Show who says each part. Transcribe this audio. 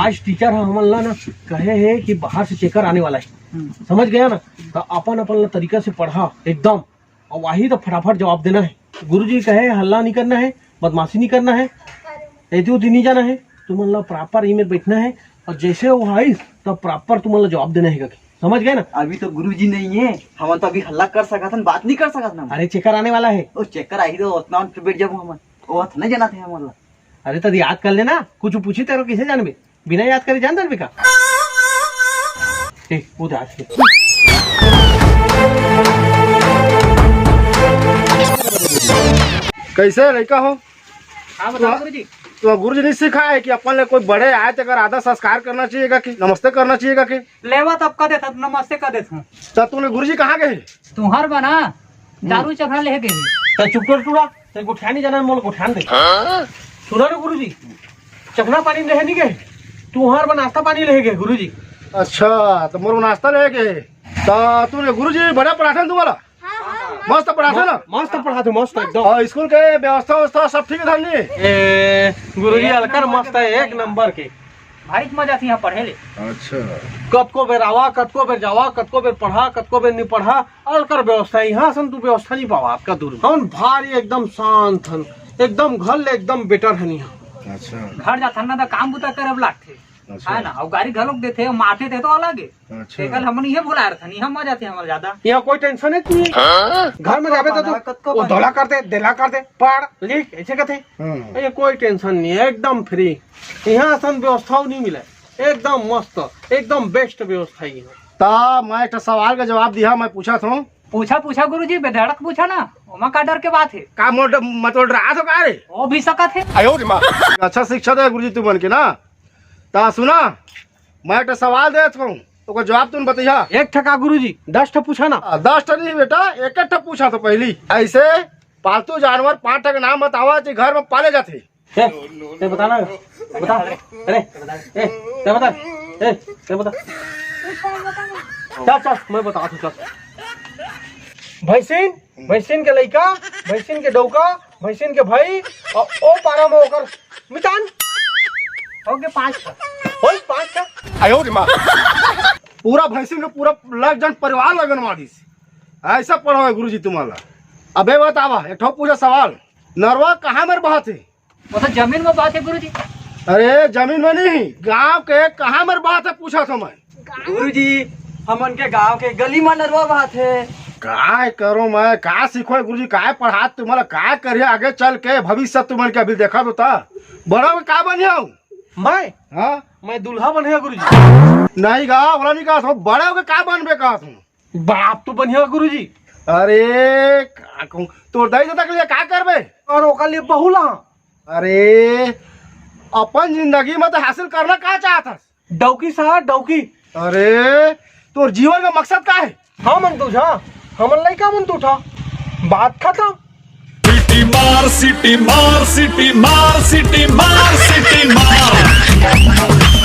Speaker 1: आज टीचर हमन ला ना कहे है कि बाहर से चेकर आने वाला है, समझ गया ना। तो अपन अपन तरीका से पढ़ा एकदम, और वही तो फटाफट जवाब देना है। गुरुजी कहे हल्ला नहीं करना है, बदमाशी नहीं करना है, ऐसे नहीं जाना है, तुम ला प्रॉपर ई में बैठना है, और जैसे वो आई तब प्रॉपर तुम ला जवाब देना है। समझ गए ना।
Speaker 2: अभी तो गुरुजी नहीं है, हम तो अभी हल्ला कर सकत हन, बात नहीं कर सकत ना।
Speaker 1: अरे चेकर आने वाला है।
Speaker 2: ओ चेकर आई तो उतना पे बैठ जाबो हम, ओ नहीं जाना थे हमला।
Speaker 1: अरे तो याद कर लेना, कुछ पूछी तेरे किसे जानबे, बिना याद करे जान दे का। वो आज के
Speaker 3: कैसे लड़का हो?
Speaker 1: हाँ बताओ गुरुजी।
Speaker 3: तो गुरुजी ने सिखाया है कि अपन ले कोई बड़े आए तो अगर आधा संस्कार करना चाहिएगा कि नमस्ते करना चाहिएगा कि
Speaker 4: लेवा तब का देता नमस्ते का देता।
Speaker 3: तो तूने गुरुजी कहाँ गए?
Speaker 4: तुम्हार बना दारू चखा ले गए
Speaker 1: तो चुप कर टूड़ा, ते गुठान नहीं जाना, मोल गुठान दे। सुना ना गुरुजी, चखना पानी ले नहीं गए, तुम्हार बना नाश्ता पानी ले गए गुरुजी।
Speaker 3: अच्छा तो मोर नाश्ता ले गए। तो तूने गुरुजी बड़ा पढ़ाते हैं तुम्हारा? मस्त पढ़ाते ना?
Speaker 1: मस्त पढ़ाते, मस्त एकदम।
Speaker 3: और स्कूल के व्यवस्था सब ठीक है धरनी?
Speaker 1: गुरुजी अलकर मस्त है, एक नंबर के।
Speaker 4: भारी मजा थी यहाँ पढ़े ले।
Speaker 3: अच्छा
Speaker 1: कतको बेर आवा, कतको बेर जावा, कतको बेर पढ़ा, कतको बेर नहीं पढ़ा, अलकर व्यवस्था यहाँ सन तू व्यवस्था नहीं पावा। आपका दूर हम भारी एकदम शांत हन, एकदम घर ले एकदम बेटर हन यहाँ।
Speaker 3: अच्छा
Speaker 4: घर जाता ना तो काम बुता करे लागते है ना, और गाड़ी घलोक देते मारते थे तो अलग है। कल हमन ये बुला रहे थे, हम मजा थे हमारे ज्यादा।
Speaker 1: यहाँ कोई टेंशन है नहीं, घर में जावे तो वो धोला करते देला करते पढ़ लिख ऐसे कहते, ये कोई टेंशन नहीं है, एकदम फ्री। यहाँ सन व्यवस्था नहीं मिला, एकदम मस्त एकदम बेस्ट व्यवस्था है।
Speaker 3: तो मैं एक सवाल का जवाब दिया, मैं पूछा था।
Speaker 4: पूछा गुरुजी, बेधड़क पूछा ना, ओमा का डर के बात है
Speaker 3: का मतलब डरा तो का रे?
Speaker 4: वो भी सकत है।
Speaker 3: अच्छा शिक्षा दे गुरुजी तू बन के ना। ता सुना, मैं एक सवाल देता हूँ, तो जवाब तुम बतिया।
Speaker 1: एक ठका गुरुजी 10 ठा पूछा ना।
Speaker 3: 10 ठा नहीं बेटा, एक ठा पूछा तो पहली। ऐसे पालतू जानवर 5 ठा के नाम बतावा जो घर में पाले जाते।
Speaker 1: ते बताना, बता। अरे ते बता, ते बता। चल मैं बता तू। चल भैंसिन के लइका, भैंसिन के डौका, भैंसिन के भाई, और ओ पारा में होकर मितान
Speaker 4: हो गए 5
Speaker 1: 5
Speaker 3: पूरा भैंसिन का पूरा लग जन परिवार लगन मारिस। ऐसा पढ़ो है गुरुजी तुम्हारा। अबे बतावा एक ठो पूछा सवाल, नरवा कहाँ में बहत है?
Speaker 4: वो तो जमीन में बात है गुरुजी।
Speaker 3: अरे जमीन में नहीं, गांव के कहाँ में बहत है पूछा था मैं।
Speaker 2: गुरुजी हमन के गांव के गली में नरवा बात है।
Speaker 3: काय करो मैं, का सीखो गुरुजी, काय पढ़ा तुम्हारा, काय करिए आगे चल के भविष्य तुम्हारे के अभी देखा तो था। बड़ा में का बनिया हूँ
Speaker 1: मैं?
Speaker 3: हाँ
Speaker 1: मैं दूल्हा बनिया गुरुजी।
Speaker 3: नहीं गा बोला नहीं कहा, बड़े होके का बनबे कहा तुम?
Speaker 1: बाप तो बनिया गुरुजी।
Speaker 3: अरे का कहूँ तो दही के लिए का करबे?
Speaker 1: और ओकर लिए बहुला।
Speaker 3: अरे अपन जिंदगी में तो हासिल करना का चाहता?
Speaker 1: डौकी साहब डौकी।
Speaker 3: अरे तो जीवन का मकसद का है?
Speaker 1: हाँ मन तुझा, हमन लइका मन तू था, बात खत्म।
Speaker 5: सिटी मार सिटी मार सिटी मार सिटी मार सिटी मार।